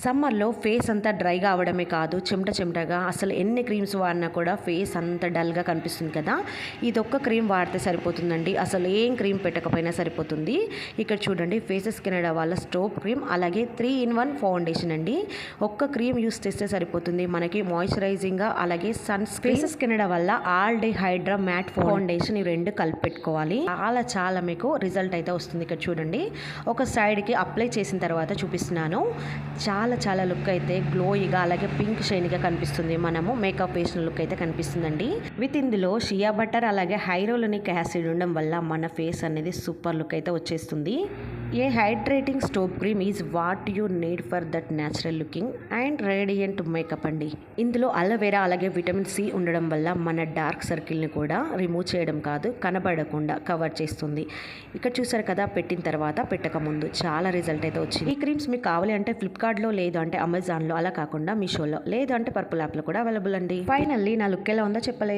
సమ్మర్లో ఫేస్ అంతా డ్రైగా అవ్వడమే కాదు, చెమటగా అసలు ఎన్ని క్రీమ్స్ వాడినా కూడా ఫేస్ అంత డల్గా కనిపిస్తుంది కదా. ఇది ఒక్క క్రీమ్ వాడితే సరిపోతుందండి, అసలు ఏం క్రీమ్ పెట్టకపోయినా సరిపోతుంది. ఇక్కడ చూడండి, ఫేసెస్ కెనడా వాళ్ళ స్టోప్ క్రీమ్, అలాగే 3-in-1 ఫౌండేషన్ అండి. ఒక్క క్రీమ్ యూస్ చేస్తే సరిపోతుంది మనకి. మాయిశ్చరైజింగ్గా అలాగే సన్ స్క్రీన్. ఫేసెస్ కెనడా వల్ల all day hydra matte foundation, ఈ రెండు కలిపి పెట్టుకోవాలి. చాలా మీకు రిజల్ట్ అయితే వస్తుంది. ఇక్కడ చూడండి, ఒక సైడ్కి అప్లై చేసిన తర్వాత చూపిస్తున్నాను. చాలా లుక్ అయితే గ్లోయిగా అలాగే పింక్ షైనీగా కనిపిస్తుంది. మనము మేకప్ వేసిన లుక్ అయితే కనిపిస్తుందండి. విత్ ఇందులో షియా బటర్ అలాగే హైరోలోనిక్ యాసిడ్ ఉండడం వల్ల మన ఫేస్ అనేది సూపర్ లుక్ అయితే వచ్చేస్తుంది. A hydrating stop cream is what you need for that natural looking and radiant makeup అండి. ఇందులో అలోవెరా అలాగే విటమిన్ సి ఉండడం వల్ల మన డార్క్ సర్కిల్ని కూడా రిమూవ్ చేయడం కాదు, కనబడకుండా కవర్ చేస్తుంది. ఇక్కడ చూసారు కదా, పెట్టిన తర్వాత పెట్టక ముందు చాలా రిజల్ట్ అయితే వచ్చింది. ఈ క్రీమ్స్ మీకు కావాలి అంటే ఫ్లిప్కార్ట్లో, లేదు అంటే అమెజాన్లో, అలా కాకుండా మీషోలో, లేదు అంటే పర్పుల్ యాప్లో కూడా అవైలబుల్ అండి. ఫైనల్లీ నా లుక్ ఎలా ఉందో చెప్పలేదు.